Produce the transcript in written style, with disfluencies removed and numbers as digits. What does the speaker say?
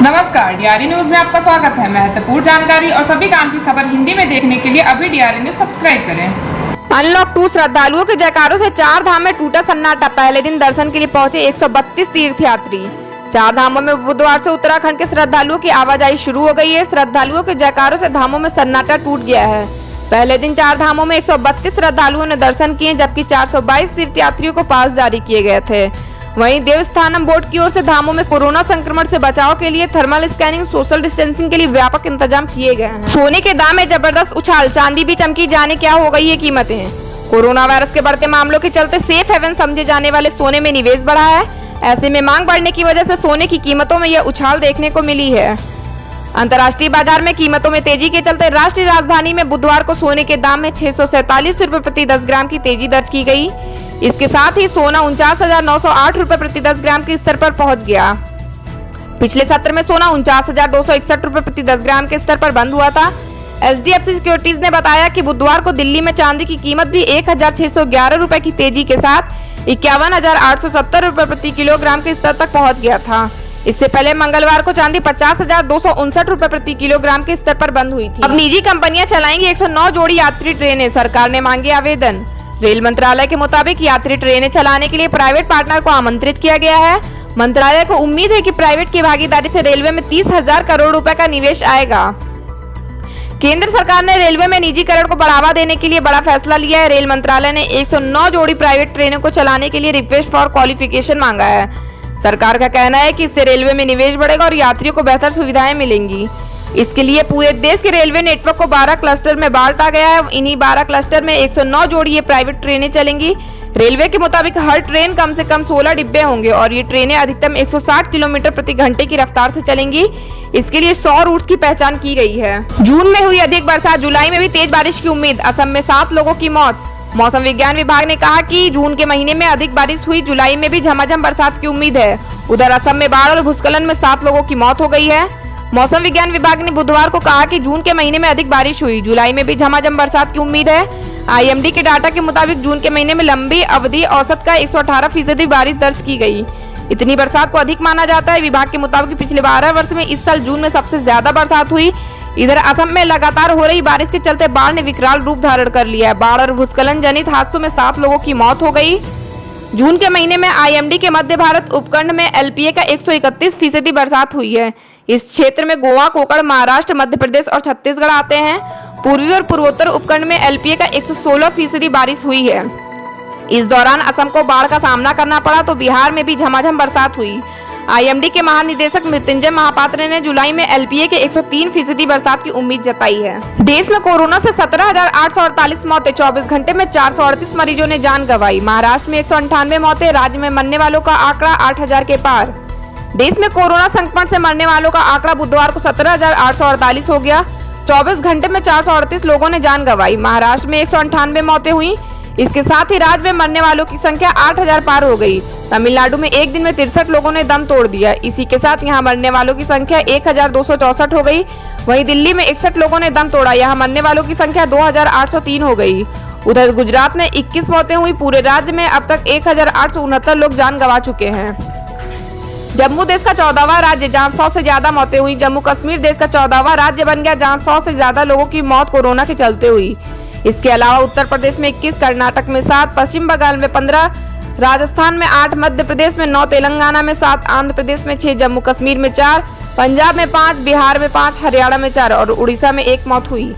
नमस्कार, DRE news में आपका स्वागत है। महत्वपूर्ण जानकारी और सभी काम की खबर हिंदी में देखने के लिए अभी डीआरई न्यूज सब्सक्राइब करें। अनलॉक 2 श्रद्धालुओं के जयकारों से चार धाम में टूटा सन्नाटा। पहले दिन दर्शन के लिए पहुंचे 132 तीर्थयात्री। चार धामों में बुधवार से उत्तराखंड के श्रद्धालुओं की आवाजाही शुरू हो गई है। श्रद्धालुओं के जयकारों से धामों में सन्नाटा टूट गया है। पहले दिन चार धामों में 132 श्रद्धालुओं ने दर्शन किए, जबकि 422 तीर्थयात्रियों को पास जारी किए गए थे। वहीं देवस्थानम बोर्ड की ओर से धामों में कोरोना संक्रमण से बचाव के लिए थर्मल स्कैनिंग, सोशल डिस्टेंसिंग के लिए व्यापक इंतजाम किए गए हैं। सोने के दाम में जबरदस्त उछाल, चांदी भी चमकी, जाने क्या हो गई है कीमतें। कोरोना वायरस के बढ़ते मामलों के चलते सेफ हेवन समझे जाने वाले सोने में निवेश बढ़ा है। ऐसे में मांग बढ़ने की वजह से सोने की कीमतों में यह उछाल देखने को मिली है। अंतर्राष्ट्रीय बाजार में कीमतों में तेजी के चलते राष्ट्रीय राजधानी में बुधवार को सोने के दाम में 647 रुपए प्रति 10 ग्राम की तेजी दर्ज की गई। इसके साथ ही सोना 49,908 रुपए प्रति 10 ग्राम के स्तर पर पहुंच गया। पिछले सत्र में सोना 49,261 रुपए प्रति 10 ग्राम के स्तर पर बंद हुआ था। HDFC सिक्योरिटीज ने बताया कि बुधवार को दिल्ली में चांदी की कीमत भी 1,611 रुपए की तेजी के साथ 51,870 रुपए प्रति किलोग्राम के स्तर तक पहुंच गया था। इससे पहले मंगलवार को चांदी 50,259 रुपए प्रति किलोग्राम के स्तर पर बंद हुई थी। अब निजी कंपनियां चलाएंगी 109 जोड़ी यात्री ट्रेनें, सरकार ने मांगे आवेदन। रेल मंत्रालय के मुताबिक यात्री ट्रेनें चलाने के लिए प्राइवेट पार्टनर को आमंत्रित किया गया है। मंत्रालय को उम्मीद है कि प्राइवेट की भागीदारी से रेलवे में 30,000 करोड़ रुपए का निवेश आएगा। केंद्र सरकार ने रेलवे में निजीकरण को बढ़ावा देने के लिए बड़ा फैसला लिया है। रेल मंत्रालय ने 109 जोड़ी प्राइवेट ट्रेनों को चलाने के लिए रिक्वेस्ट फॉर क्वालिफिकेशन मांगा है। सरकार का कहना है कि इससे रेलवे में निवेश बढ़ेगा और यात्रियों को बेहतर सुविधाएं मिलेंगी। इसके लिए पूरे देश के रेलवे नेटवर्क को 12 क्लस्टर में बांटा गया है। इन्हीं 12 क्लस्टर में 109 जोड़ी ये प्राइवेट ट्रेनें चलेंगी। रेलवे के मुताबिक हर ट्रेन कम से कम 16 डिब्बे होंगे और ये ट्रेनें अधिकतम 160 किलोमीटर प्रति घंटे की रफ्तार से चलेंगी। इसके लिए 100 रूट्स की पहचान की गई है। जून में हुई अधिक बरसात, जुलाई में भी तेज बारिश की उम्मीद। असम में 7 लोगों की मौत। मौसम विज्ञान विभाग ने कहा कि जून के महीने में अधिक बारिश हुई, जुलाई में भी झमाझम बरसात की उम्मीद है। उधर असम में बाढ़ और भूस्खलन में 7 लोगों की मौत हो गई है। मौसम विज्ञान विभाग ने बुधवार को कहा कि जून के महीने में अधिक बारिश हुई, जुलाई में भी झमाझम बरसात की उम्मीद है। IMD के डाटा के मुताबिक जून के महीने में लंबी अवधि औसत का 118% बारिश दर्ज की गई। इतनी बरसात को अधिक माना जाता है। विभाग के मुताबिक पिछले 12 वर्ष में इस साल जून में सबसे ज्यादा बरसात हुई। इधर असम में लगातार हो रही बारिश के चलते बाढ़ ने विकराल रूप धारण कर लिया है। बाढ़ और भूस्खलन जनित हादसों में 7 लोगों की मौत हो गई। जून के महीने में IMD के मध्य भारत उपखंड में LPA का 131% बरसात हुई है। इस क्षेत्र में गोवा, कोकण, महाराष्ट्र, मध्य प्रदेश और छत्तीसगढ़ आते हैं। पूर्वी और पूर्वोत्तर उपखंड में LPA का 116% बारिश हुई है। इस दौरान असम को बाढ़ का सामना करना पड़ा तो बिहार में भी झमाझम बरसात हुई। IMD के महानिदेशक मृत्युंजय महापात्र ने जुलाई में LPA के 103% बरसात की उम्मीद जताई है। देश में कोरोना से 17,848 मौतें, 24 घंटे में 438 मरीजों ने जान गंवाई। महाराष्ट्र में 198 मौतें, राज्य में मरने वालों का आंकड़ा 8,000 के पार। देश में कोरोना संक्रमण से मरने वालों का आंकड़ा बुधवार को 17,848 हो गया। 24 घंटे में 438 लोगों ने जान गंवाई। महाराष्ट्र में 198 मौतें हुई। इसके साथ ही राज्य में मरने वालों की संख्या 8,000 पार हो गई। तमिलनाडु में एक दिन में 63 लोगों ने दम तोड़ दिया। इसी के साथ यहां मरने वालों की संख्या 1,264 हो गई। वहीं दिल्ली में 61 लोगों ने दम तोड़ा। यहां मरने वालों की संख्या 2,803 हो गई। उधर गुजरात में 21 मौतें हुई। पूरे राज्य में अब तक 1,869 लोग जान गंवा चुके हैं। जम्मू देश का 14वां राज्य जहां 100 से ज्यादा मौतें हुई। जम्मू कश्मीर देश का 14वां राज्य बन गया जहां 100 से ज्यादा लोगों की मौत कोरोना के चलते हुई। इसके अलावा उत्तर प्रदेश में 21, कर्नाटक में 7, पश्चिम बंगाल में 15, राजस्थान में 8, मध्य प्रदेश में 9, तेलंगाना में 7, आंध्र प्रदेश में 6, जम्मू कश्मीर में 4, पंजाब में 5, बिहार में 5, हरियाणा में 4 और उड़ीसा में 1 मौत हुई।